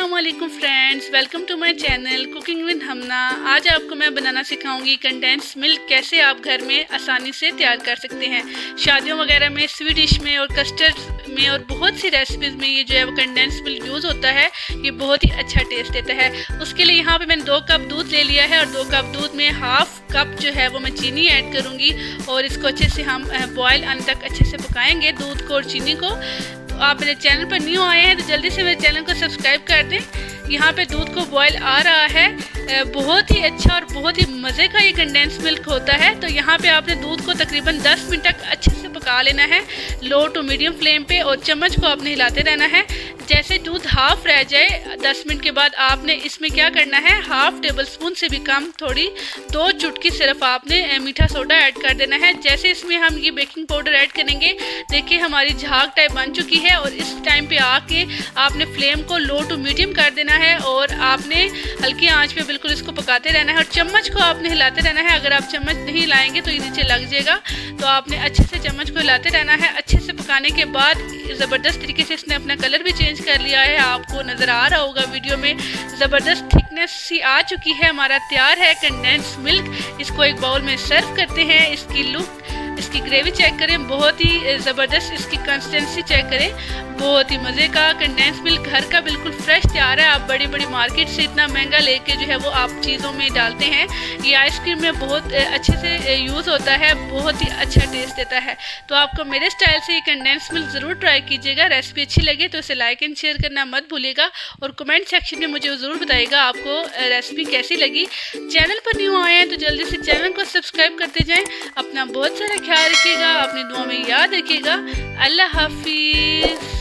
अस्सलाम वालेकुम friends, welcome to my channel cooking with Hamna. आज आपको मैं बनाना सिखाऊंगी कंडेंस मिल्क कैसे आप घर में आसानी से तैयार कर सकते हैं। शादियों वगैरह में, स्वीट डिश में और कस्टर्ड में और बहुत सी रेसिपीज़ में ये जो है वो कंडेंस मिल्क यूज़ होता है। ये बहुत ही अच्छा टेस्ट देता है। उसके लिए यहाँ पे मैंने 2 कप दूध ले लिया है और 2 कप दूध में हाफ कप जो है वो मैं चीनी ऐड करूँगी और इसको अच्छे से हम बॉयल आने तक अच्छे से पकाएंगे, दूध को और चीनी को। आप मेरे चैनल पर न्यू आए हैं तो जल्दी से मेरे चैनल को सब्सक्राइब कर दें। यहाँ पे दूध को बॉयल आ रहा है, बहुत ही अच्छा और बहुत ही मज़े का ये कंडेंस मिल्क होता है। तो यहाँ पे आपने दूध को तकरीबन 10 मिनट तक अच्छे से पका लेना है, लो टू मीडियम फ्लेम पे, और चम्मच को आपने हिलाते रहना है। जैसे दूध हाफ रह जाए 10 मिनट के बाद आपने इसमें क्या करना है, हाफ टेबल स्पून से भी कम, थोड़ी 2 चुटकी सिर्फ आपने मीठा सोडा ऐड कर देना है। जैसे इसमें हम ये बेकिंग पाउडर ऐड करेंगे, देखिए हमारी झाग टाइप बन चुकी है और इस टाइम पे आके आपने फ्लेम को लो टू मीडियम कर देना है और आपने हल्की आंच पे बिल्कुल इसको पकाते रहना है और चम्मच को आपने हिलाते रहना है। अगर आप चम्मच नहीं हिलाएंगे तो ये नीचे लग जाएगा, तो आपने अच्छे से चम्मच को हिलाते रहना है। अच्छे से पकाने के बाद ज़बरदस्त तरीके से इसने अपना कलर भी चेंज कर लिया है, आपको नज़र आ रहा होगा वीडियो में। ज़बरदस्त थिकनेस सी आ चुकी है, हमारा तैयार है कंडेंस मिल्क। इसको एक बाउल में सर्व करते हैं। इसकी लुक, इसकी ग्रेवी चेक करें, बहुत ही ज़बरदस्त इसकी कंसिस्टेंसी चेक करें, बहुत ही मज़े का कंडेंस मिल्क घर का बिल्कुल फ्रेश तैयार है। आप बड़ी बड़ी मार्केट से इतना महंगा लेके जो है वो आप चीज़ों में डालते हैं, ये आइसक्रीम में बहुत अच्छे से यूज़ होता है, बहुत ही अच्छा टेस्ट देता है। तो आपको मेरे स्टाइल से ये कंडेंस मिल्क ज़रूर ट्राई कीजिएगा। रेसिपी अच्छी लगे तो इसे लाइक एंड शेयर करना मत भूलिएगा और कमेंट सेक्शन में मुझे ज़रूर बताइएगा आपको रेसिपी कैसी लगी। चैनल पर न्यू आए हैं तो जल्दी से चैनल को सब्सक्राइब करते जाएँ। अपना बहुत सारा ख्याल रखिएगा, अपनी दुआ में याद रखिएगा। अल्लाह हाफिज़।